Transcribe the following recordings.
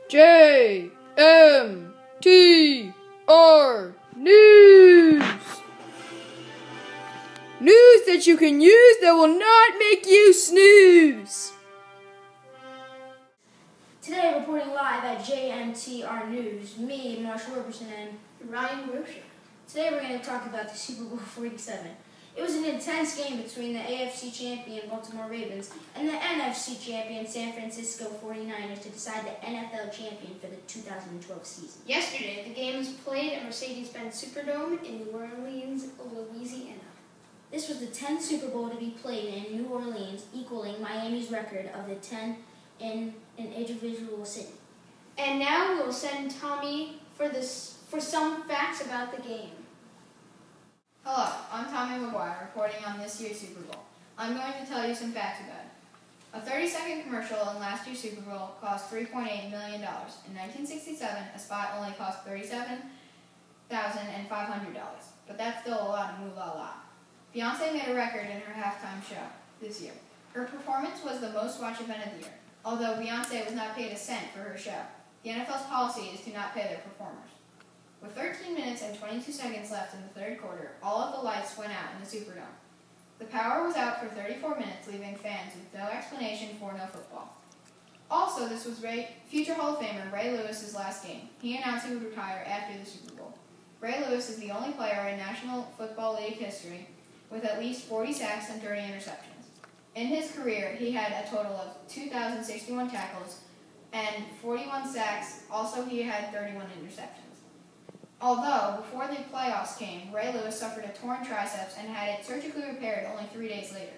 JMTR News. News that you can use that will not make you snooze. Today, reporting live at JMTR News, me, Marshall Roberson, and Ryan Rocha. Today we're going to talk about the Super Bowl 47. It was an intense game between the AFC champion Baltimore Ravens and the NFC champion San Francisco 49ers to decide the NFL champion for the 2012 season. Yesterday, the game was played at Mercedes-Benz Superdome in New Orleans, Louisiana. This was the 10th Super Bowl to be played in New Orleans, equaling Miami's record of the 10 in an individual city. And now we'll send Tommy for some facts about the game. Hello, I'm Tommy McGuire, reporting on this year's Super Bowl. I'm going to tell you some facts about it. A 30-second commercial in last year's Super Bowl cost $3.8 million. In 1967, a spot only cost $37,500, but that's still a lot of moolah. Beyonce made a record in her halftime show this year. Her performance was the most watched event of the year, although Beyonce was not paid a cent for her show. The NFL's policy is to not pay their performers. With 13 minutes and 22 seconds left in the third quarter, all of the lights went out in the Superdome. The power was out for 34 minutes, leaving fans with no explanation for no football. Also, this was future Hall of Famer Ray Lewis's last game. He announced he would retire after the Super Bowl. Ray Lewis is the only player in National Football League history with at least 40 sacks and 30 interceptions. In his career, he had a total of 2,061 tackles and 41 sacks. Also, he had 31 interceptions. Although, before the playoffs came, Ray Lewis suffered a torn triceps and had it surgically repaired only 3 days later.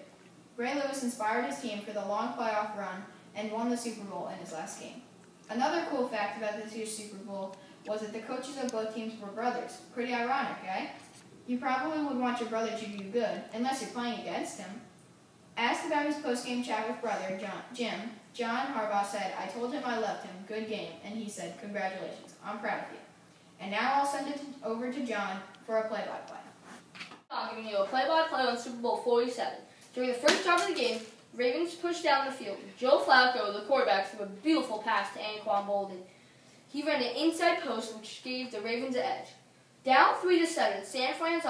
Ray Lewis inspired his team for the long playoff run and won the Super Bowl in his last game. Another cool fact about this year's Super Bowl was that the coaches of both teams were brothers. Pretty ironic, eh? You probably would want your brother to do good, unless you're playing against him. Asked about his post-game chat with brother, Jim, John Harbaugh said, "I told him I loved him, good game," and he said, "Congratulations, I'm proud of you." And now I'll send it over to John for a play-by-play. I'm giving you a play-by-play on Super Bowl 47. During the first drive of the game, Ravens pushed down the field. Joe Flacco, the quarterback, threw a beautiful pass to Anquan Boldin. He ran an inside post, which gave the Ravens an edge. Down 3-7, San Fran's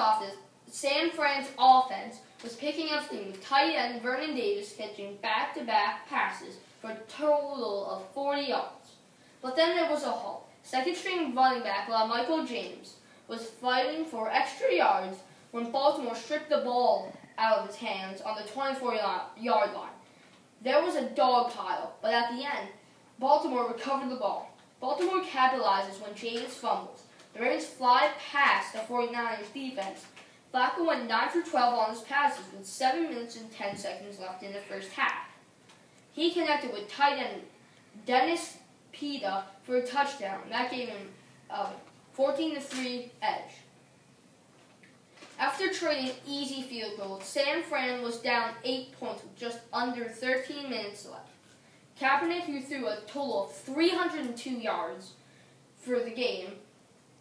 offense was picking up steam with tight end Vernon Davis catching back-to-back passes for a total of 40 yards. But then there was a halt. Second-string running back Michael James was fighting for extra yards when Baltimore stripped the ball out of his hands on the 24-yard line. There was a dog pile, but at the end, Baltimore recovered the ball. Baltimore capitalizes when James fumbles. The Ravens fly past the 49ers defense. Flacco went 9 for 12 on his passes with 7 minutes and 10 seconds left in the first half. He connected with tight end Dennis Pita for a touchdown. That gave him a 14-3 edge. After trading easy field goals, San Fran was down 8 points with just under 13 minutes left. Kaepernick, who threw a total of 302 yards for the game,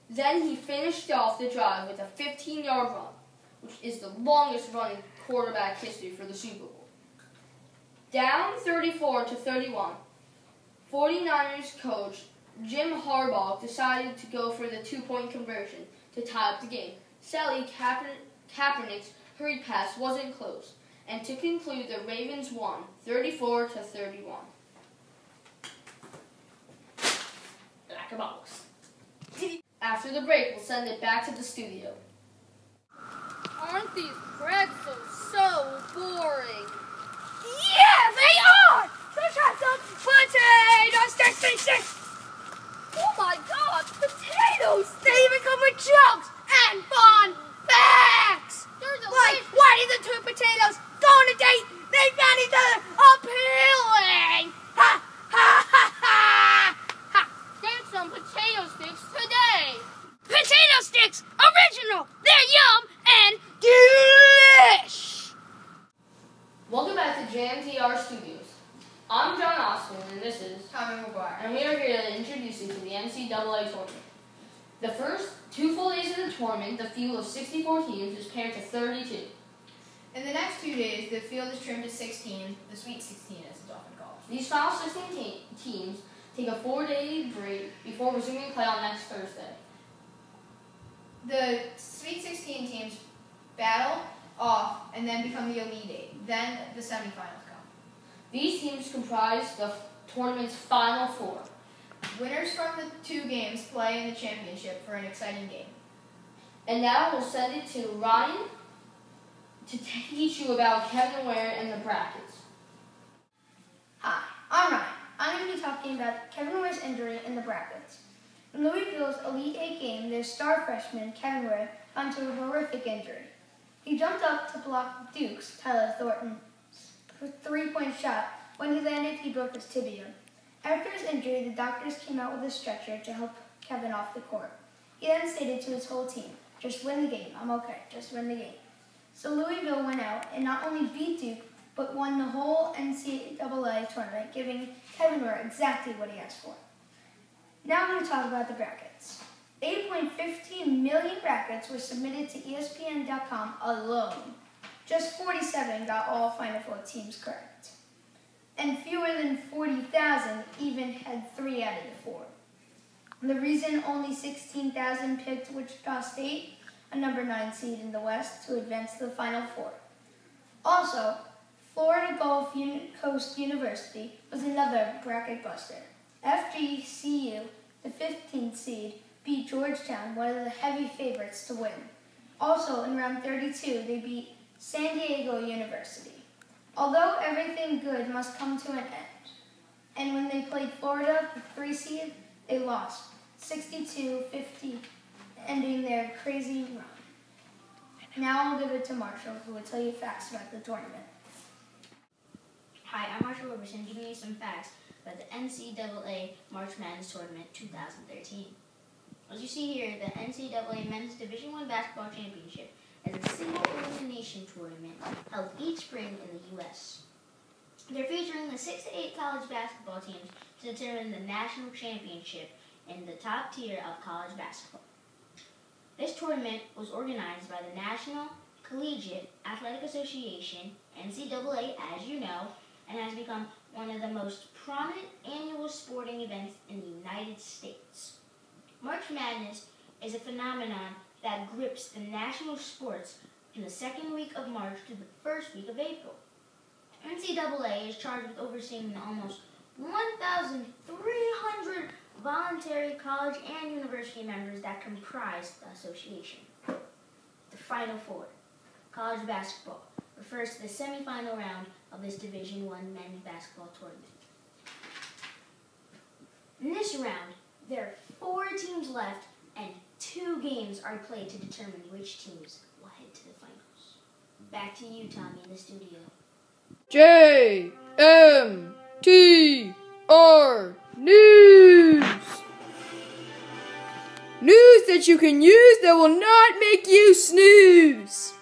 then he finished off the drive with a 15-yard run, which is the longest run in quarterback history for the Super Bowl. Down 34-31, 49ers coach Jim Harbaugh decided to go for the 2-point conversion to tie up the game. Sadly, Kaepernick's hurried pass wasn't close, and to conclude, the Ravens won 34-31. Like a box. After the break, we'll send it back to the studio. Aren't these pretzels so boring? Yeah, they are! Let's have some potato sticks! Oh my god, Potatoes! They even come with jokes and fun facts! Like, why did the two potatoes go on a date? They found each other appealing! Ha! Ha! Ha! Ha! Ha! get some potato sticks today. Potato sticks! Original! They're yum and delish! Welcome back to JMTR Studios. I'm John Austin, and this is Tommy McGuire. and we are here to introduce you to the NCAA tournament. The first 2 full days of the tournament, the field of 64 teams is paired to 32. In the next 2 days, the field is trimmed to 16, the Sweet 16 as it's often called. These final 16 teams take a 4-day break before resuming play on next Thursday. The Sweet 16 teams battle off and then become the Elite Eight. Then the semifinals come. These teams comprise the tournament's final 4. Winners from the 2 games play in the championship for an exciting game. And now we'll send it to Ryan to teach you about Kevin Ware and the brackets. Hi, I'm Ryan. I'm going to be talking about Kevin Ware's injury in the brackets. In Louisville's Elite Eight game, their star freshman, Kevin Ware, got into a horrific injury. He jumped up to block Duke's Tyler Thornton's 3-point shot. When he landed, he broke his tibia. After his injury, the doctors came out with a stretcher to help Kevin off the court. He then stated to his whole team, "Just win the game. I'm okay. Just win the game." So Louisville went out and not only beat Duke, but won the whole NCAA tournament, giving Kevin Ware exactly what he asked for. Now I'm going to talk about the brackets. 8.15 million brackets were submitted to ESPN.com alone. Just 47 got all Final Four teams correct. And fewer than 40,000 even had 3 out of the 4. The reason only 16,000 picked Wichita State, a number 9 seed in the West, to advance to the Final Four. Also, Florida Gulf Coast University was another bracket buster. FGCU, the 15th seed, beat Georgetown, one of the heavy favorites to win. Also, in round 32, they beat San Diego University. Although everything good must come to an end. And when they played Florida, the 3 seed, they lost 62-50, ending their crazy run. Now I'll give it to Marshall, who will tell you facts about the tournament. Hi, I'm Marshall Roberson, giving you some facts about the NCAA March Madness Tournament 2013. As you see here, the NCAA Men's Division I Basketball Championship is a single elimination tournament held each spring in the U.S. They're featuring the 6 to 8 college basketball teams to determine the national championship in the top tier of college basketball. This tournament was organized by the National Collegiate Athletic Association, NCAA, as you know, and has become one of the most prominent annual sporting events in the United States. March Madness is a phenomenon that grips the national sports from the second week of March to the first week of April. NCAA is charged with overseeing the almost 1,300 voluntary college and university members that comprise the association. The Final Four, college basketball, refers to the semifinal round of this Division I men's basketball tournament. In this round, there are 4 teams left and 2 games are played to determine which teams will head to the finals. Back to you, Tommy, in the studio. JMTR News! News that you can use that will not make you snooze!